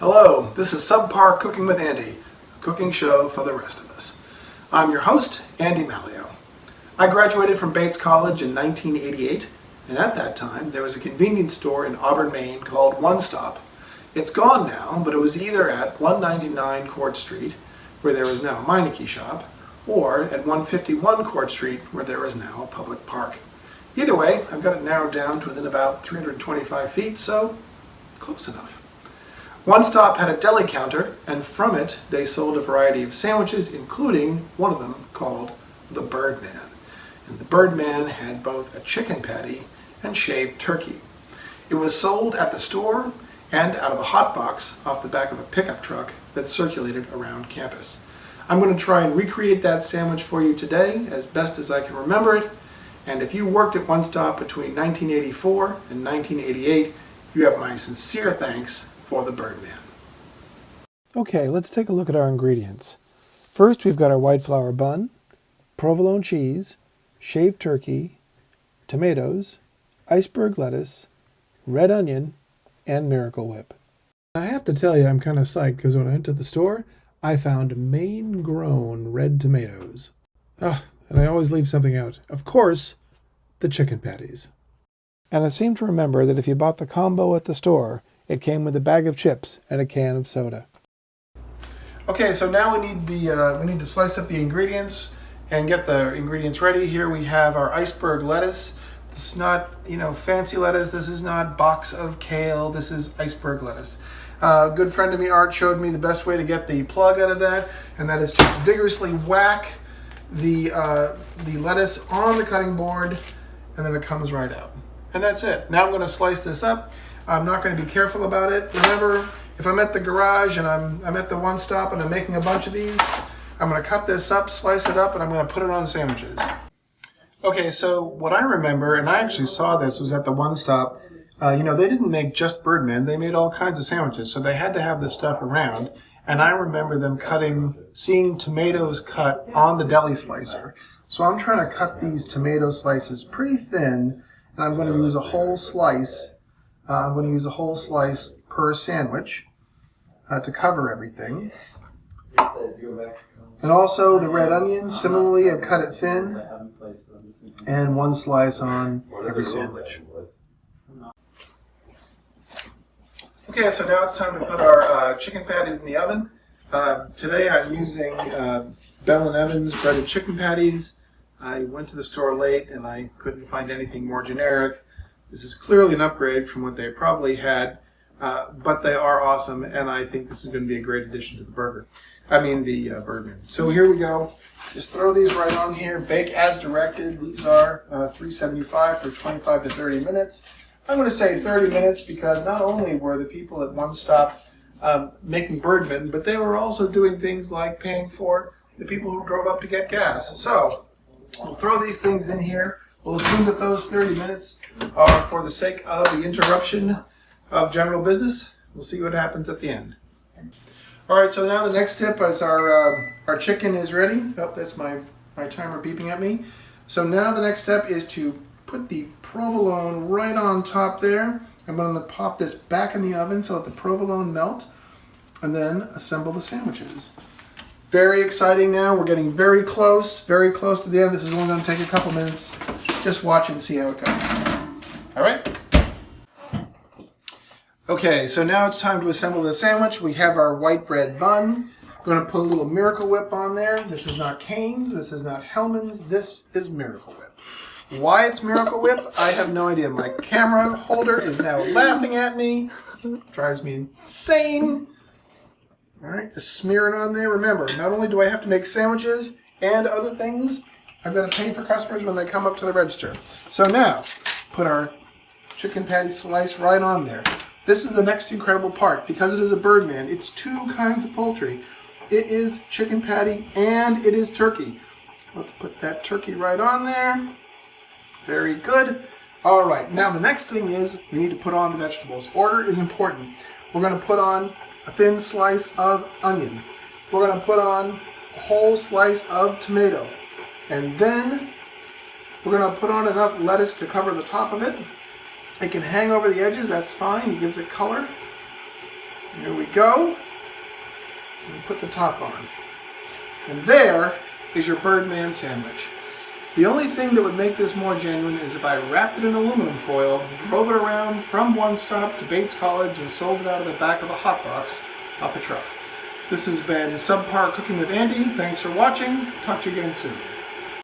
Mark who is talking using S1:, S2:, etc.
S1: Hello, this is Subpar Cooking with Andy, a cooking show for the rest of us. I'm your host, Andy Malio. I graduated from Bates College in 1988, and at that time there was a convenience store in Auburn, Maine called One Stop. It's gone now, but it was either at 199 Court Street, where there is now a Meineke shop, or at 151 Court Street, where there is now a public park. Either way, I've got it narrowed down to within about 325 feet, so close enough. One Stop had a deli counter, and from it they sold a variety of sandwiches, including one of them called the Birdman. And the Birdman had both a chicken patty and shaved turkey. It was sold at the store and out of a hot box off the back of a pickup truck that circulated around campus. I'm going to try and recreate that sandwich for you today as best as I can remember it. And if you worked at One Stop between 1984 and 1988, you have my sincere thanks for the Birdman.
S2: Okay, let's take a look at our ingredients. First, we've got our white flour bun, provolone cheese, shaved turkey, tomatoes, iceberg lettuce, red onion, and Miracle Whip. I have to tell you, I'm kind of psyched because when I went to the store, I found Maine-grown red tomatoes. And I always leave something out. Of course, the chicken patties. And I seem to remember that if you bought the combo at the store, it came with a bag of chips and a can of soda.
S1: Okay, so now we need to slice up the ingredients and get the ingredients ready. Here we have our iceberg lettuce. This is not, fancy lettuce. This is not box of kale. This is iceberg lettuce. A good friend of me, Art, showed me the best way to get the plug out of that, and that is to vigorously whack the lettuce on the cutting board, and then it comes right out. And that's it. Now I'm going to slice this up. I'm not going to be careful about it. Remember, if I'm at the garage and I'm at the One Stop and I'm making a bunch of these, I'm going to cut this up, slice it up, and I'm going to put it on sandwiches. Okay, so what I remember, and I actually saw this, was at the One Stop. They didn't make just Birdman. They made all kinds of sandwiches, so they had to have this stuff around. And I remember them seeing tomatoes cut on the deli slicer. So I'm trying to cut these tomato slices pretty thin, and I'm going to use a whole slice. I'm going to use a whole slice per sandwich to cover everything. And also the red onion, similarly, I've cut it thin, and one slice on every sandwich. Okay, so now it's time to put our chicken patties in the oven. Today I'm using Bell & Evans breaded chicken patties. I went to the store late and I couldn't find anything more generic. This is clearly an upgrade from what they probably had, but they are awesome, and I think this is going to be a great addition to the Birdman. So here we go. Just throw these right on here. Bake as directed. These are 375 for 25 to 30 minutes. I'm going to say 30 minutes because not only were the people at One Stop making Birdman, but they were also doing things like paying for the people who drove up to get gas. So we'll throw these things in here. We'll assume that those 30 minutes are for the sake of the interruption of general business. We'll see what happens at the end. All right, so now the next tip is our chicken is ready. Oh, that's my timer beeping at me. So now the next step is to put the provolone right on top there. I'm going to pop this back in the oven so let the provolone melt, and then assemble the sandwiches. Very exciting now. We're getting very close to the end. This is only going to take a couple minutes. Just watch and see how it goes. All right? Okay, so now it's time to assemble the sandwich. We have our white bread bun. We're going to put a little Miracle Whip on there. This is not Cane's. This is not Hellman's. This is Miracle Whip. Why it's Miracle Whip, I have no idea. My camera holder is now laughing at me. Drives me insane. All right, just smear it on there. Remember, not only do I have to make sandwiches and other things, I've got to pay for customers when they come up to the register. So now, put our chicken patty slice right on there. This is the next incredible part. Because it is a Birdman, it's two kinds of poultry. It is chicken patty and it is turkey. Let's put that turkey right on there. Very good. All right, now the next thing is we need to put on the vegetables. Order is important. We're going to put on a thin slice of onion. We're going to put on a whole slice of tomato. And then we're going to put on enough lettuce to cover the top of it. It can hang over the edges, that's fine. It gives it color. Here we go. And put the top on. And there is your Birdman sandwich. The only thing that would make this more genuine is if I wrapped it in aluminum foil, drove it around from One Stop to Bates College, and sold it out of the back of a hot box off a truck. This has been Subpar Cooking with Andy. Thanks for watching. Talk to you again soon.